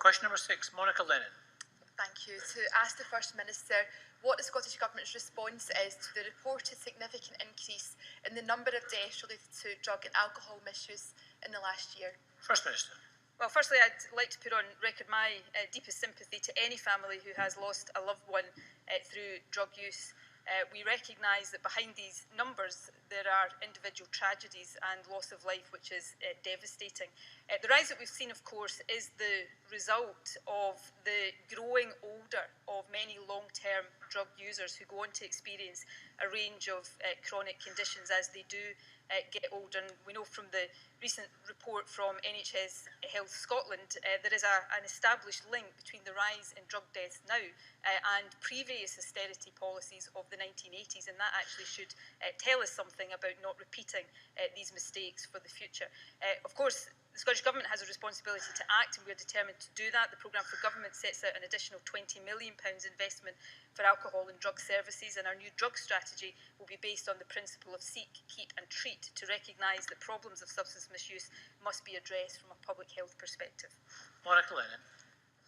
Question number 6, Monica Lennon. Thank you. To ask the First Minister what the Scottish Government's response is to the reported significant increase in the number of deaths related to drug and alcohol misuse in the last year. First Minister. Well, firstly, I'd like to put on record my deepest sympathy to any family who has lost a loved one through drug use. We recognise that behind these numbers there are individual tragedies and loss of life, which is devastating. The rise that we've seen, of course, is the result of the growing older of many long-term drug users who go on to experience a range of chronic conditions as they do get older. And we know from the recent report from NHS Health Scotland there is an established link between the rise in drug deaths now and previous austerity policies of the 1980s, and that actually should tell us something about not repeating these mistakes for the future. Of course, the Scottish Government has a responsibility to act, and we are determined to do that. The Programme for Government sets out an additional £20 million investment for alcohol and drug services, and our new drug strategy will be based on the principle of seek, keep and treat, to recognise that problems of substance misuse must be addressed from a public health perspective. Monica Lennon.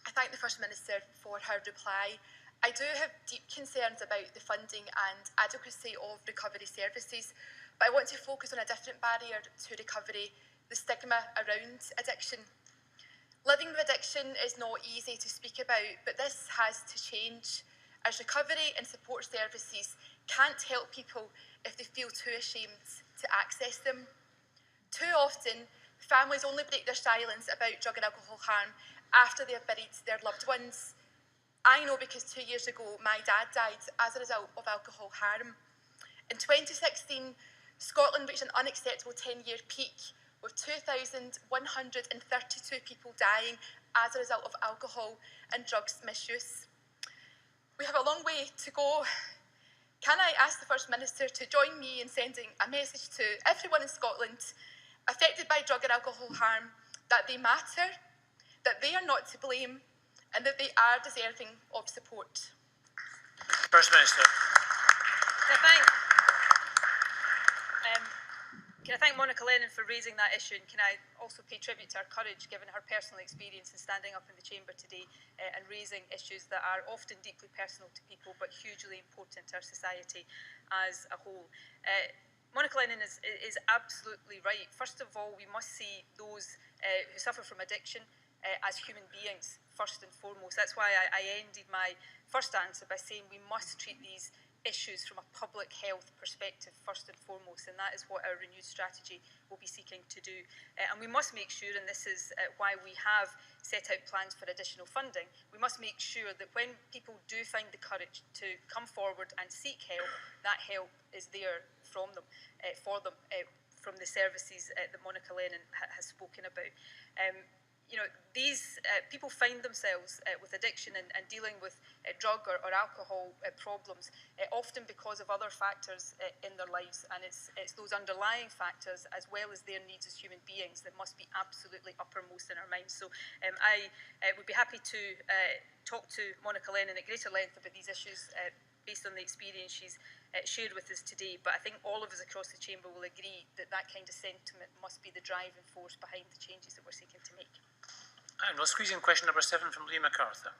I thank the First Minister for her reply. I do have deep concerns about the funding and adequacy of recovery services, but I want to focus on a different barrier to recovery: the stigma around addiction. Living with addiction is not easy to speak about, but this has to change, as recovery and support services can't help people if they feel too ashamed to access them. Too often, families only break their silence about drug and alcohol harm after they have buried their loved ones. I know because 2 years ago my dad died as a result of alcohol harm. In 2016, Scotland reached an unacceptable 10-year peak, with 2,132 people dying as a result of alcohol and drugs misuse. We have a long way to go. Can I ask the First Minister to join me in sending a message to everyone in Scotland affected by drug and alcohol harm that they matter, that they are not to blame, and that they are deserving of support? First Minister. Can I thank Monica Lennon for raising that issue, and can I also pay tribute to her courage, given her personal experience in standing up in the chamber today and raising issues that are often deeply personal to people but hugely important to our society as a whole. Monica Lennon is absolutely right. First of all, we must see those who suffer from addiction as human beings first and foremost. That's why I ended my first answer by saying we must treat these issues from a public health perspective first and foremost, and that is what our renewed strategy will be seeking to do. And we must make sure, and this is why we have set out plans for additional funding, we must make sure that when people do find the courage to come forward and seek help, that help is there from them, for them, from the services that Monica Lennon has spoken about. You know, these people find themselves with addiction and dealing with drug or alcohol problems often because of other factors in their lives, and it's those underlying factors as well as their needs as human beings that must be absolutely uppermost in our minds. So I would be happy to talk to Monica Lennon at greater length about these issues based on the experience she's shared with us today, but I think all of us across the chamber will agree that that kind of sentiment must be the driving force behind the changes that we're seeking to make. And we'll squeeze in question number 7 from Liam MacArthur.